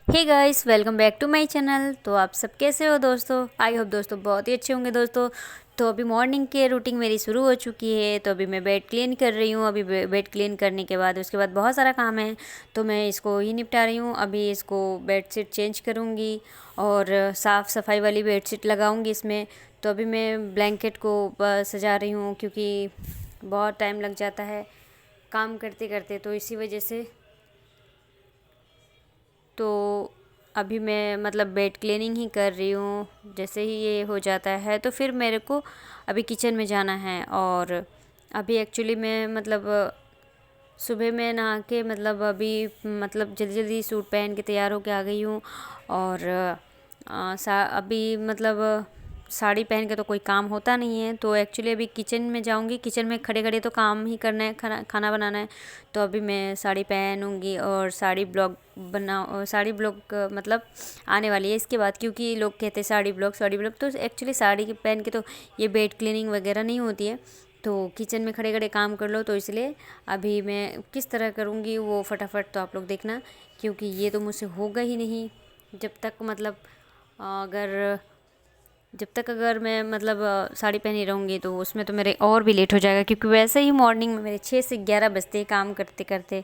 Hey guys, welcome back to my channel. तो आप सब कैसे हो दोस्तों? आई होप दोस्तों बहुत ही अच्छे होंगे दोस्तों। तो अभी मॉर्निंग की रूटीन मेरी शुरू हो चुकी है। तो अभी मैं बेड क्लीन कर रही हूँ। अभी बेड क्लीन करने के बाद उसके बाद बहुत सारा काम है, तो मैं इसको ही निपटा रही हूँ। अभी इसको बेडशीट चेंज करूँगी और साफ़ सफाई वाली बेडशीट लगाऊँगी इसमें। तो अभी मैं ब्लैंकेट को सजा रही हूँ, क्योंकि बहुत टाइम लग जाता है काम करते करते, तो इसी वजह से। तो अभी मैं मतलब बेड क्लीनिंग ही कर रही हूँ। जैसे ही ये हो जाता है तो फिर मेरे को अभी किचन में जाना है। और अभी एक्चुअली मैं मतलब सुबह में नहा के मतलब अभी मतलब जल्दी जल्दी सूट पहन के तैयार होके आ गई हूँ। और अभी मतलब साड़ी पहन के तो कोई काम होता नहीं है, तो एक्चुअली अभी किचन में जाऊँगी। किचन में खड़े खड़े तो काम ही करना है, खाना खाना बनाना है। तो अभी मैं साड़ी पहनूँगी और साड़ी ब्लॉग मतलब आने वाली है इसके बाद, क्योंकि लोग कहते हैं साड़ी ब्लॉग। तो एक्चुअली साड़ी पहन के तो ये बेड क्लीनिंग वगैरह नहीं होती है। तो किचन में खड़े खड़े काम कर लो, तो इसलिए अभी मैं किस तरह करूँगी वो फटाफट तो आप लोग देखना, क्योंकि ये तो मुझसे होगा ही नहीं जब तक मतलब अगर जब तक अगर मैं मतलब साड़ी पहनी रहूँगी तो उसमें तो मेरे और भी लेट हो जाएगा, क्योंकि वैसे ही मॉर्निंग में मेरे 6 से 11 बजते हैं काम करते करते।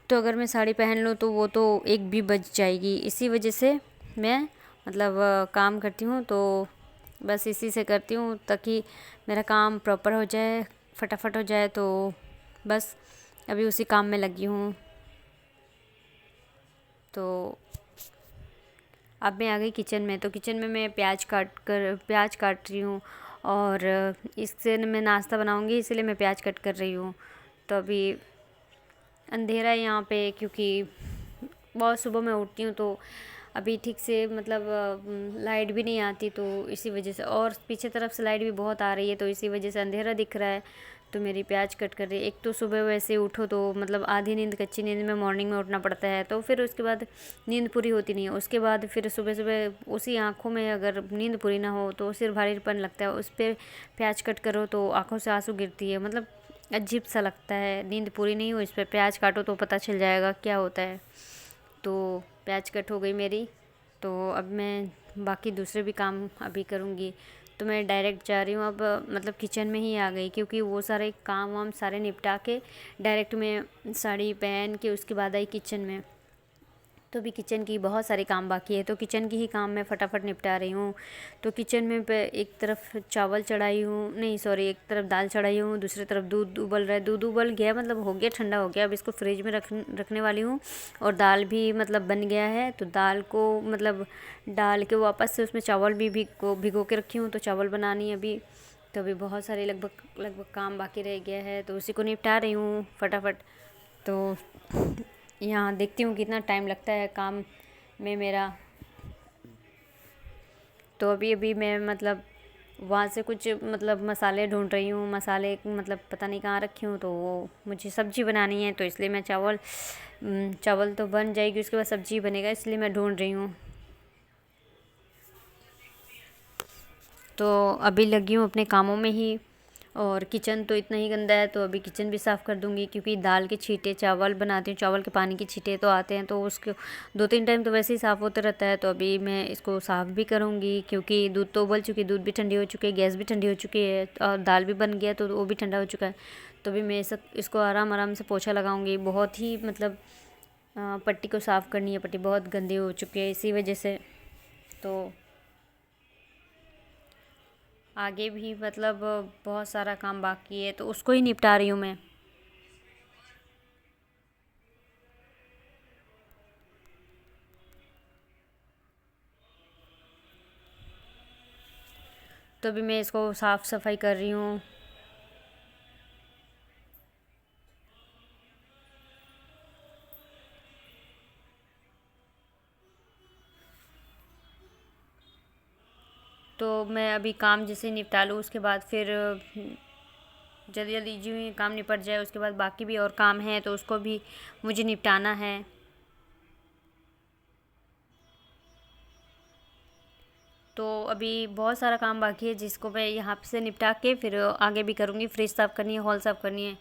तो अगर मैं साड़ी पहन लूँ तो वो तो 1 भी बज जाएगी। इसी वजह से मैं मतलब काम करती हूँ। तो बस इसी से करती हूँ ताकि मेरा काम प्रॉपर हो जाए, फटाफट हो जाए। तो बस अभी उसी काम में लगी हूँ। तो अब मैं आ गई किचन में। तो किचन में मैं प्याज काट रही हूँ, और इससे मैं नाश्ता बनाऊँगी, इसलिए मैं प्याज कट कर रही हूँ। तो अभी अंधेरा है यहाँ पे, क्योंकि बहुत सुबह मैं उठती हूँ तो अभी ठीक से मतलब लाइट भी नहीं आती, तो इसी वजह से। और पीछे तरफ से लाइट भी बहुत आ रही है, तो इसी वजह से अंधेरा दिख रहा है। तो मेरी प्याज कट कर रही है। एक तो सुबह वैसे उठो तो मतलब आधी नींद, कच्ची नींद में मॉर्निंग में उठना पड़ता है, तो फिर उसके बाद नींद पूरी होती नहीं है। उसके बाद फिर सुबह सुबह उसी आँखों में अगर नींद पूरी ना हो तो सिर भारीपन लगता है। उस पर प्याज कट करो तो आँखों से आंसू गिरती है, मतलब अजीब सा लगता है। नींद पूरी नहीं हो, इस पर प्याज काटो तो पता चल जाएगा क्या होता है। तो प्याज कट हो गई मेरी। तो अब मैं बाकी दूसरे भी काम अभी करूँगी। तो मैं डायरेक्ट जा रही हूँ अब, मतलब किचन में ही आ गई, क्योंकि वो सारे काम वाम सारे निपटा के डायरेक्ट मैं साड़ी पहन के उसके बाद आई किचन में। तो अभी किचन की बहुत सारे काम बाकी है, तो किचन की ही काम मैं फटाफट निपटा रही हूँ। तो किचन में एक तरफ चावल चढ़ाई हूँ, नहीं सॉरी, एक तरफ दाल चढ़ाई हूँ, दूसरी तरफ दूध उबल रहा है। दूध उबल गया मतलब हो गया, ठंडा हो गया। अब इसको फ्रिज में रखने वाली हूँ। और दाल भी मतलब बन गया है, तो दाल को मतलब डाल के वापस से उसमें चावल भी भिगो के रखी हूँ। तो चावल बनानी है अभी। तो अभी बहुत सारे लगभग लगभग काम बाकी रह गया है, तो उसी को निपटा रही हूँ फटाफट। तो यहाँ देखती हूँ कितना टाइम लगता है काम में मेरा। तो अभी अभी मैं मतलब वहाँ से कुछ मतलब मसाले ढूंढ रही हूँ। मसाले मतलब पता नहीं कहाँ रखी हूँ, तो वो मुझे सब्ज़ी बनानी है, तो इसलिए मैं चावल तो बन जाएगी, उसके बाद सब्ज़ी बनेगा, इसलिए मैं ढूंढ रही हूँ। तो अभी लगी हूँ अपने कामों में ही। और किचन तो इतना ही गंदा है, तो अभी किचन भी साफ़ कर दूँगी, क्योंकि दाल के छींटे, चावल बनाती हूँ, चावल के पानी के छींटे तो आते हैं, तो उसको 2-3 टाइम तो वैसे ही साफ़ होता रहता है। तो अभी मैं इसको साफ़ भी करूँगी, क्योंकि दूध तो उबल चुकी है, दूध भी ठंडी हो चुकी है, गैस भी ठंडी हो चुकी है, और दाल भी बन गया तो वो भी ठंडा हो चुका है। तो अभी मैं इसको आराम आराम से पोछा लगाऊँगी। बहुत ही मतलब पट्टी को साफ़ करनी है, पट्टी बहुत गंदी हो चुकी है इसी वजह से। तो आगे भी मतलब बहुत सारा काम बाकी है, तो उसको ही निपटा रही हूँ मैं। तो अभी मैं इसको साफ़ सफाई कर रही हूँ। तो मैं अभी काम जैसे निपटा लूँ, उसके बाद फिर जल्दी जल्दी जो ही काम निपट जाए, उसके बाद बाकी भी और काम है, तो उसको भी मुझे निपटाना है। तो अभी बहुत सारा काम बाकी है, जिसको मैं यहाँ से निपटा के फिर आगे भी करूँगी। फ्रिज साफ़ करनी है, हॉल साफ़ करनी है।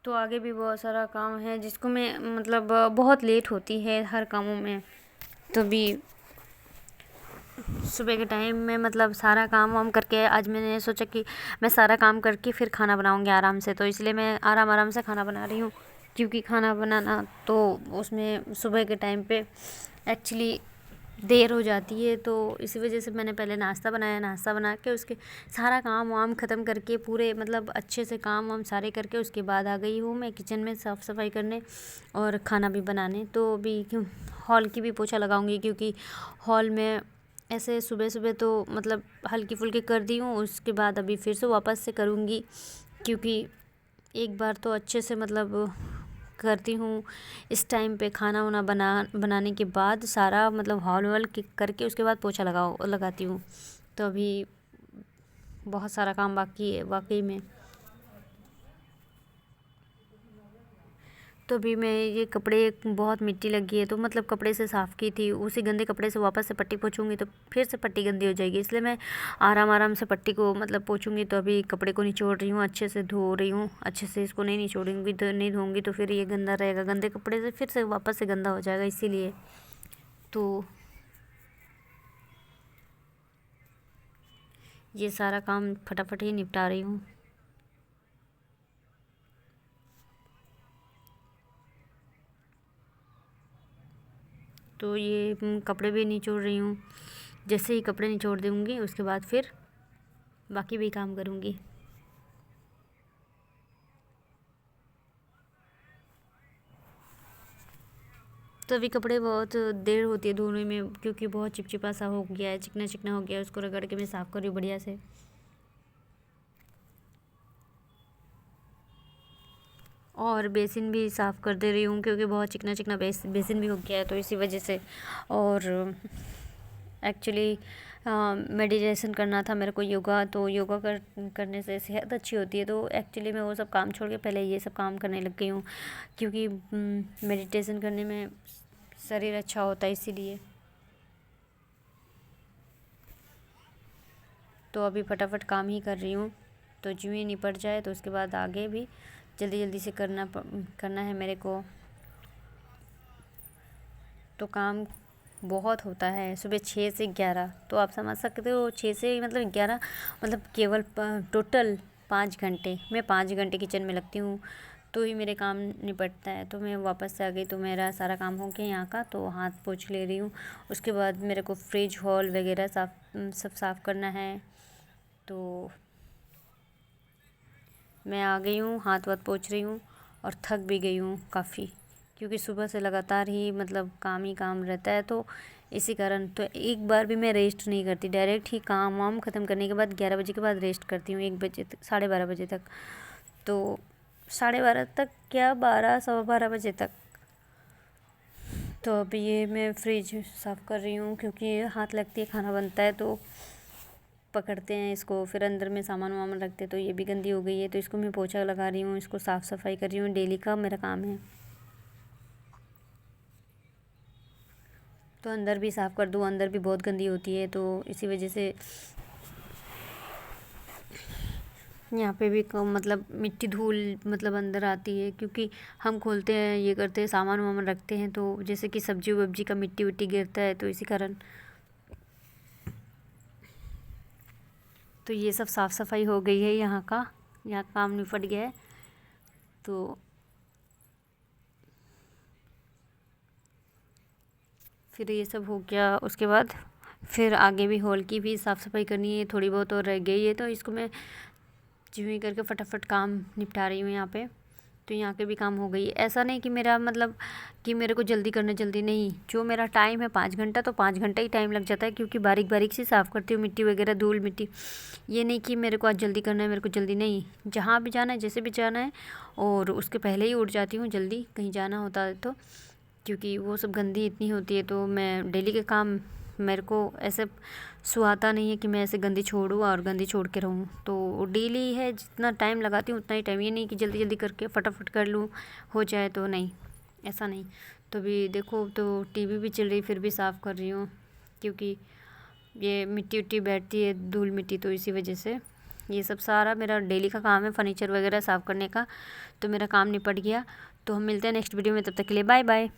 तो आगे भी बहुत सारा काम है जिसको मैं मतलब बहुत लेट होती है हर कामों में। तो भी सुबह के टाइम में मतलब सारा काम वाम करके आज मैंने सोचा कि मैं सारा काम करके फिर खाना बनाऊंगी आराम से, तो इसलिए मैं आराम आराम से खाना बना रही हूँ। क्योंकि खाना बनाना तो उसमें सुबह के टाइम पे एक्चुअली देर हो जाती है, तो इसी वजह से मैंने पहले नाश्ता बनाया। नाश्ता बना के उसके सारा काम वाम ख़त्म करके पूरे मतलब अच्छे से काम वाम सारे करके उसके बाद आ गई हूँ मैं किचन में साफ़ सफाई करने और खाना भी बनाने। तो अभी क्यों हॉल की भी पोछा लगाऊंगी, क्योंकि हॉल में ऐसे सुबह सुबह तो मतलब हल्की फुल्की कर दी हूँ, उसके बाद अभी फिर से वापस से करूँगी। क्योंकि एक बार तो अच्छे से मतलब करती हूँ इस टाइम पे खाना वाना बनाने के बाद सारा मतलब हॉल वॉल करके उसके बाद पोछा लगाती हूँ। तो अभी बहुत सारा काम बाकी है वाकई में। तो अभी मैं ये कपड़े बहुत मिट्टी लगी है तो मतलब कपड़े से साफ़ की थी, उसी गंदे कपड़े से वापस से पट्टी पोंछूंगी तो फिर से पट्टी गंदी हो जाएगी, इसलिए मैं आराम आराम से पट्टी को मतलब पोंछूंगी। तो अभी कपड़े को निचोड़ रही हूँ, अच्छे से धो रही हूँ। अच्छे से इसको नहीं निचोड़ूंगी तो नहीं धोऊंगी तो फिर ये गंदा रहेगा, गंदे कपड़े से फिर से वापस से गंदा हो जाएगा, इसीलिए तो ये सारा काम फटाफट ही निपटा रही हूँ। तो ये कपड़े भी निचोड़ रही हूँ। जैसे ही कपड़े निचोड़ दूँगी उसके बाद फिर बाकी भी काम करूँगी। तो अभी कपड़े बहुत देर होती है धोने में, क्योंकि बहुत चिपचिपा सा हो गया है, चिकना चिकना हो गया है। उसको रगड़ के मैं साफ़ कर रही हूँ बढ़िया से। और बेसिन भी साफ़ कर दे रही हूँ, क्योंकि बहुत चिकना चिकना बेसिन भी हो गया है, तो इसी वजह से। और एक्चुअली मेडिटेशन करना था मेरे को, योगा। तो योगा करने से सेहत अच्छी होती है, तो एक्चुअली मैं वो सब काम छोड़ के पहले ये सब काम करने लग गई हूँ। क्योंकि मेडिटेशन करने में शरीर अच्छा होता है, इसीलिए। तो अभी फटाफट काम ही कर रही हूँ, तो जो ही निपट जाए तो उसके बाद आगे भी जल्दी जल्दी से करना है मेरे को। तो काम बहुत होता है सुबह 6 से 11, तो आप समझ सकते हो 6 से मतलब 11 मतलब केवल टोटल 5 घंटे। मैं 5 घंटे किचन में लगती हूँ तो ही मेरे काम निपटता है। तो मैं वापस से आ गई तो मेरा सारा काम हो गया यहाँ का, तो हाथ पोंछ ले रही हूँ। उसके बाद मेरे को फ्रिज हॉल वगैरह सब साफ़ करना है। तो मैं आ गई हूँ, हाथ वाथ पोंछ रही हूँ और थक भी गई हूँ काफ़ी, क्योंकि सुबह से लगातार ही मतलब काम ही काम रहता है, तो इसी कारण तो एक बार भी मैं रेस्ट नहीं करती। डायरेक्ट ही काम वाम ख़त्म करने के बाद 11 बजे के बाद रेस्ट करती हूँ, 1 बजे तक, 12:30 बजे तक। तो 12:30 तक क्या, 12 सवा 12 बजे तक। तो अभी ये मैं फ्रिज साफ़ कर रही हूँ, क्योंकि हाथ लगती है, खाना बनता है तो पकड़ते हैं इसको, फिर अंदर में सामान वामान रखते हैं। तो ये भी गंदी हो गई है, तो इसको मैं पोछा लगा रही हूँ, इसको साफ़ सफाई कर रही हूँ। डेली का मेरा काम है। तो अंदर भी साफ़ कर दूँ, अंदर भी बहुत गंदी होती है, तो इसी वजह से यहाँ पे भी मतलब मिट्टी धूल मतलब अंदर आती है, क्योंकि हम खोलते हैं, ये करते हैं, सामान वामान रखते हैं, तो जैसे कि सब्जी वब्जी का मिट्टी विट्टी गिरता है, तो इसी कारण तो ये सब साफ़ सफाई हो गई है यहाँ का, यहाँ काम निपट गया है। तो फिर ये सब हो गया, उसके बाद फिर आगे भी हॉल की भी साफ़ सफाई करनी है, थोड़ी बहुत और रह गई है, तो इसको मैं यूँ ही करके फटाफट काम निपटा रही हूँ यहाँ पे। तो यहाँ के भी काम हो गई। ऐसा नहीं कि मेरा मतलब कि मेरे को जल्दी करना, जल्दी नहीं। जो मेरा टाइम है 5 घंटा, तो 5 घंटा ही टाइम लग जाता है, क्योंकि बारीक बारीक से साफ़ करती हूँ मिट्टी वगैरह, धूल मिट्टी। ये नहीं कि मेरे को आज जल्दी करना है, मेरे को जल्दी नहीं। जहाँ भी जाना है, जैसे भी जाना है, और उसके पहले ही उठ जाती हूँ जल्दी, कहीं जाना होता है तो। क्योंकि वो सब गंदी इतनी होती है, तो मैं डेली के काम मेरे को ऐसे सुहाता नहीं है कि मैं ऐसे गंदी छोड़ूँ और गंदी छोड़ के रहूँ। तो डेली है, जितना टाइम लगाती हूँ उतना ही टाइम, ये नहीं कि जल्दी जल्दी करके फटाफट कर लूँ, हो जाए तो, नहीं, ऐसा नहीं। तो अभी देखो, तो टीवी भी चल रही, फिर भी साफ़ कर रही हूँ, क्योंकि ये मिट्टी उट्टी बैठती है, धूल मिट्टी, तो इसी वजह से ये सब सारा मेरा डेली का काम है, फर्नीचर वगैरह साफ़ करने का। तो मेरा काम निपट गया। तो हम मिलते हैं नेक्स्ट वीडियो में, तब तक के लिए बाय बाय।